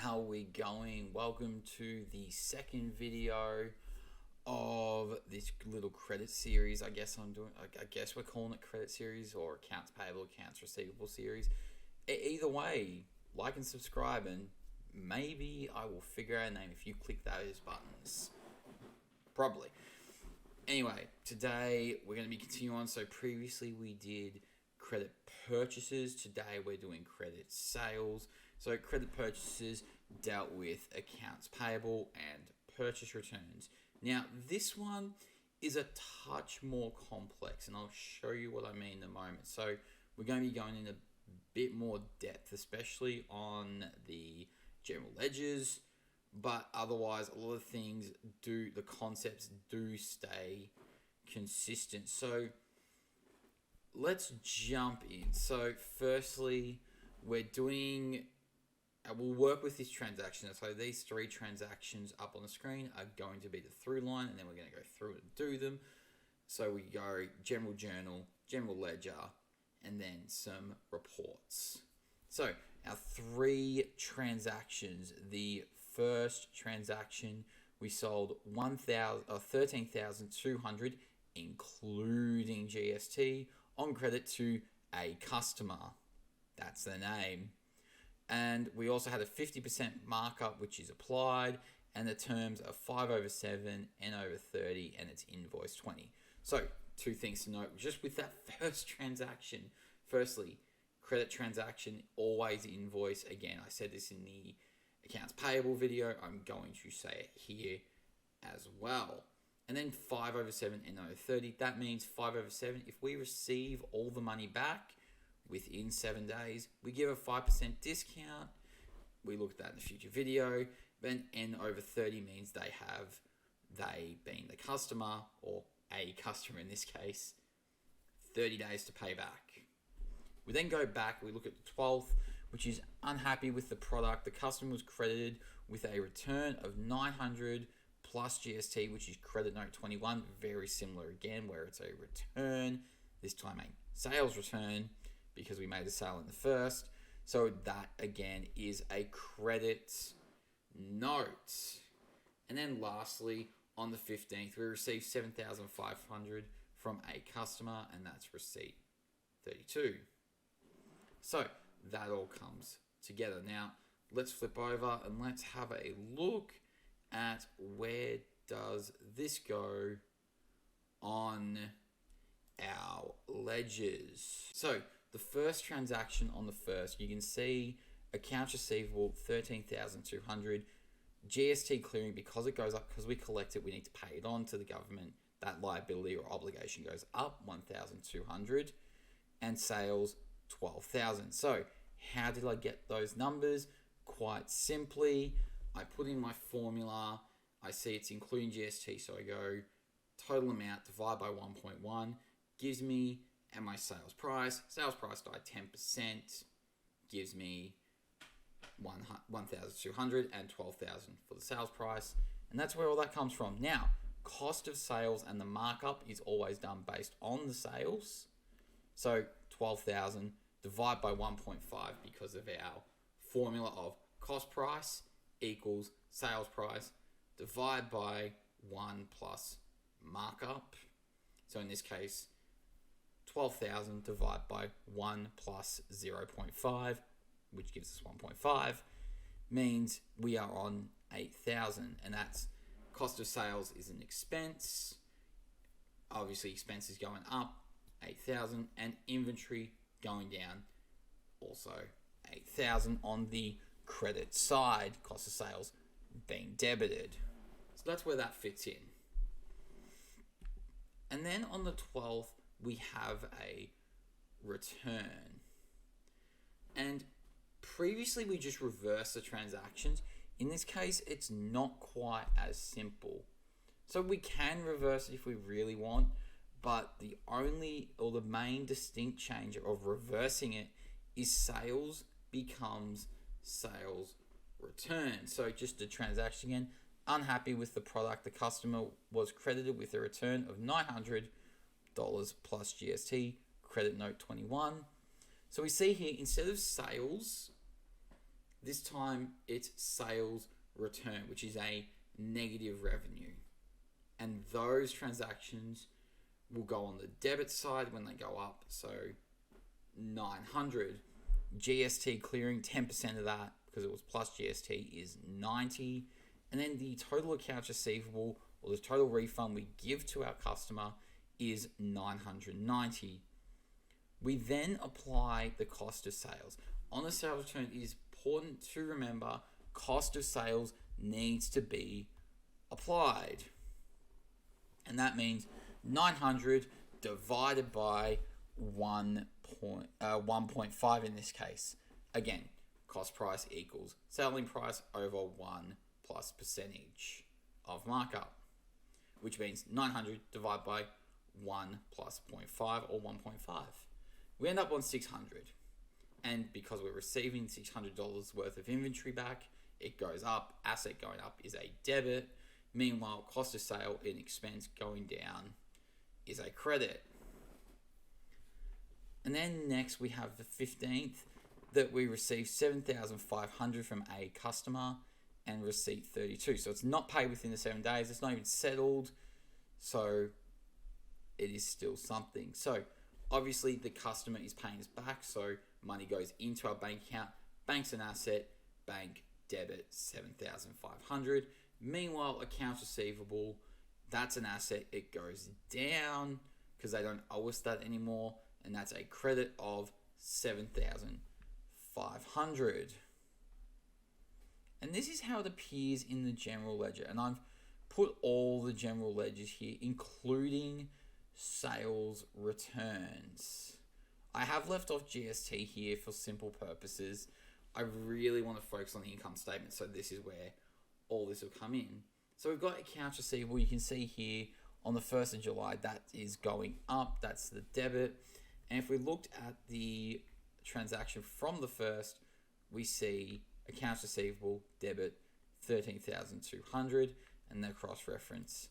How we going? Welcome to the second video of this little credit series. I guess we're calling it credit series or accounts payable, accounts receivable series. Either way, like and subscribe, and maybe I will figure out a name if you click those buttons. Probably. Anyway, today we're going to be continuing on. So previously we did credit purchases. Today we're doing credit sales. So credit purchases dealt with accounts payable and purchase returns. Now this one is a touch more complex, and I'll show you what I mean in a moment. So we're going to be going in a bit more depth, especially on the general ledgers, but otherwise a lot of things the concepts do stay consistent. So let's jump in. So firstly, we'll work with this transaction. So these three transactions up on the screen are going to be the through line, and then we're going to go through and do them. So we go general journal, general ledger, and then some reports. So our three transactions. The first transaction, we sold 13,200, including GST, on credit to a customer. That's the name. And we also had a 50% markup, which is applied, and the terms are 5/7, N/30, and it's invoice 20. So two things to note just with that first transaction. Firstly, credit transaction, always invoice. Again, I said this in the accounts payable video. I'm going to say it here as well. And then 5/7, N/30. That means 5/7. If we receive all the money back within 7 days, we give a 5% discount. We look at that in a future video. Then N/30 means they being the customer, or a customer in this case, 30 days to pay back. We then go back, we look at the 12th, which is unhappy with the product. The customer was credited with a return of 900 plus GST, which is credit note 21. Very similar again, where it's a return, this time a sales return, because we made a sale in the first. So that again is a credit note. And then lastly, on the 15th, we received 7,500 from a customer, and that's receipt 32. So that all comes together. Now let's flip over and let's have a look at where does this go on our ledgers. So the first transaction on the first, you can see accounts receivable 13,200, GST clearing, because it goes up, because we collect it, we need to pay it on to the government. That liability or obligation goes up 1,200, and sales 12,000. So how did I get those numbers? Quite simply, I put in my formula. I see it's including GST, so I go total amount divide by 1.1 gives me, and my sales price divided 10% gives me 1,200 and 12,000 for the sales price, and that's where all that comes from. Now, cost of sales and the markup is always done based on the sales. So 12,000 divide by 1.5, because of our formula of cost price equals sales price, divide by 1 plus markup. So in this case, 12,000 divided by 1 plus 0.5, which gives us 1.5, means we are on 8,000, and that's cost of sales is an expense. Obviously, expense is going up, 8,000, and inventory going down, also 8,000 on the credit side, cost of sales being debited. So that's where that fits in. And then on the 12th, we have a return. And previously we just reversed the transactions. In this case, it's not quite as simple. So we can reverse it if we really want, but the main distinct change of reversing it is sales becomes sales return. So just a transaction again, unhappy with the product, the customer was credited with a return of $900 plus GST, credit note 21. So we see here, instead of sales, This time it's sales return, which is a negative revenue. And those transactions will go on the debit side when they go up. So 900. GST clearing, 10% of that, because it was plus GST, is 90. And then the total accounts receivable, or the total refund we give to our customer, is 990. We then apply the cost of sales. On the sales return, it is important to remember cost of sales needs to be applied. And that means 900 divided by 1.5 in this case. Again, cost price equals selling price over 1 plus percentage of markup, which means 900 divided by 1 plus 0.5 or 1.5. We end up on 600. And because we're receiving $600 worth of inventory back, it goes up. Asset going up is a debit. Meanwhile, cost of sale and expense going down is a credit. And then next we have the 15th, that we receive $7,500 from a customer and receipt 32. So it's not paid within the 7 days. It's not even settled. So it is still something. So obviously the customer is paying us back. So money goes into our bank account. Bank's an asset. Bank debit 7,500. Meanwhile, accounts receivable, that's an asset. It goes down because they don't owe us that anymore. And that's a credit of 7,500. And this is how it appears in the general ledger. And I've put all the general ledgers here, including sales returns. I have left off GST here for simple purposes. I really want to focus on the income statement, so this is where all this will come in. So we've got accounts receivable. You can see here on the 1st of July, that is going up. That's the debit. And if we looked at the transaction from the 1st, we see accounts receivable, debit, 13,200, and the cross-reference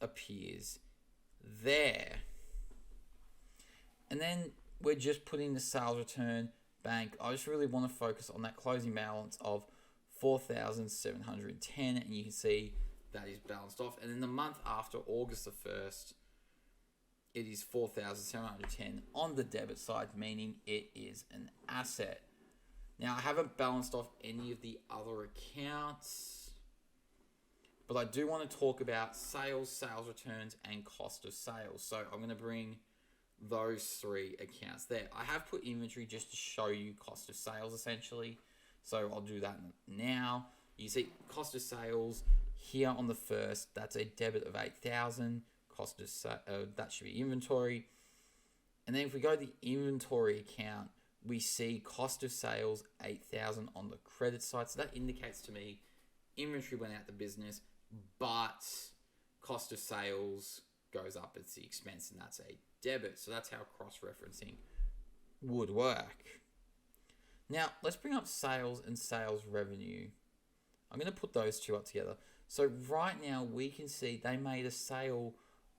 appears there. And then we're just putting the sales return bank. I just really want to focus on that closing balance of 4,710, and you can see that is balanced off. And then the month after, August the 1st, it is 4,710 on the debit side, meaning it is an asset. Now, I haven't balanced off any of the other accounts, but I do want to talk about sales, sales returns, and cost of sales. So I'm going to bring those 3 accounts there. I have put inventory just to show you cost of sales, essentially. So I'll do that now. You see cost of sales here on the 1st, that's a debit of 8,000. Cost of that should be inventory. And then if we go to the inventory account, we see cost of sales 8,000 on the credit side. So that indicates to me inventory went out the business, but cost of sales goes up as the expense, and that's a debit. So that's how cross-referencing would work. Now, let's bring up sales and sales revenue. I'm going to put those two up together. So right now we can see they made a sale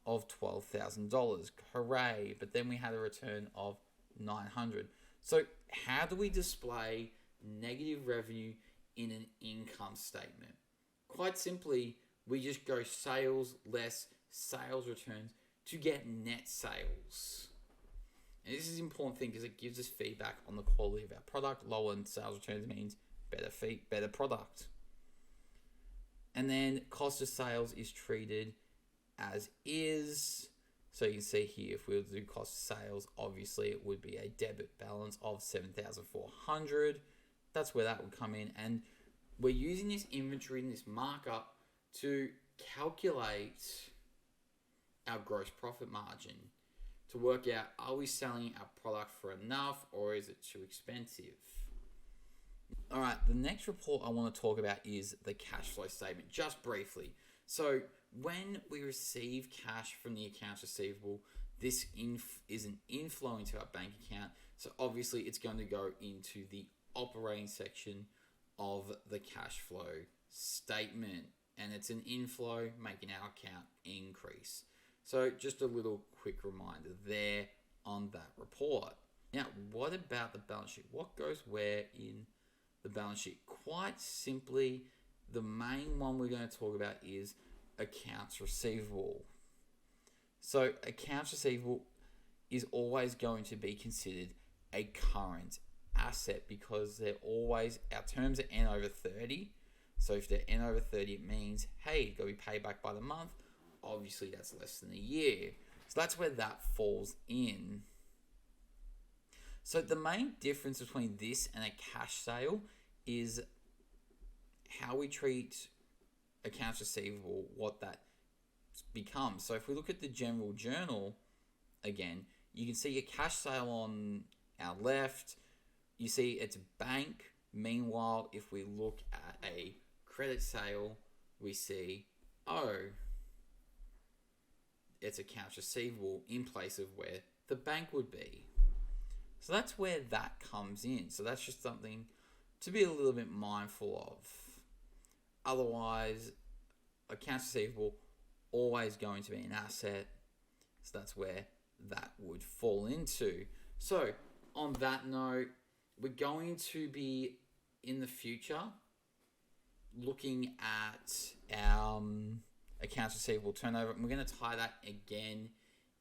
of $12,000. Hooray. But then we had a return of 900. So how do we display negative revenue in an income statement? Quite simply, we just go sales less sales returns to get net sales. And this is an important thing because it gives us feedback on the quality of our product. Lower sales returns means better product. And then cost of sales is treated as is. So you can see here, if we were to do cost of sales, obviously it would be a debit balance of 7,400. That's where that would come in. And we're using this inventory and this markup to calculate our gross profit margin, to work out, are we selling our product for enough or is it too expensive? All right, the next report I want to talk about is the cash flow statement, just briefly. So when we receive cash from the accounts receivable, this is an inflow into our bank account. So obviously it's going to go into the operating section of the cash flow statement. And it's an inflow making our account increase. So just a little quick reminder there on that report. Now, what about the balance sheet? What goes where in the balance sheet. Quite simply, the main one we're going to talk about is accounts receivable. So accounts receivable is always going to be considered a current asset because they're always, our terms are N over 30. So if they're N over 30, it means, hey, you've got to be paid back by the month. Obviously, that's less than a year. So that's where that falls in. So the main difference between this and a cash sale is how we treat accounts receivable, what that becomes. So if we look at the general journal, again, you can see a cash sale on our left. You see it's bank. Meanwhile, if we look at a credit sale, we see, oh, it's accounts receivable in place of where the bank would be. So that's where that comes in. So that's just something to be a little bit mindful of. Otherwise, accounts receivable always going to be an asset. So that's where that would fall into. So on that note, we're going to be in the future looking at our accounts receivable turnover, and we're going to tie that again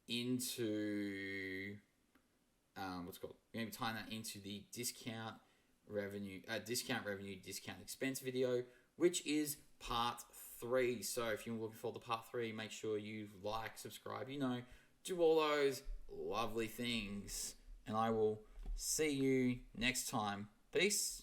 into we're going to be tying that into the discount revenue, discount expense video, which is part 3. So if you're looking for the part 3, make sure you like, subscribe, do all those lovely things, and I will see you next time. Peace.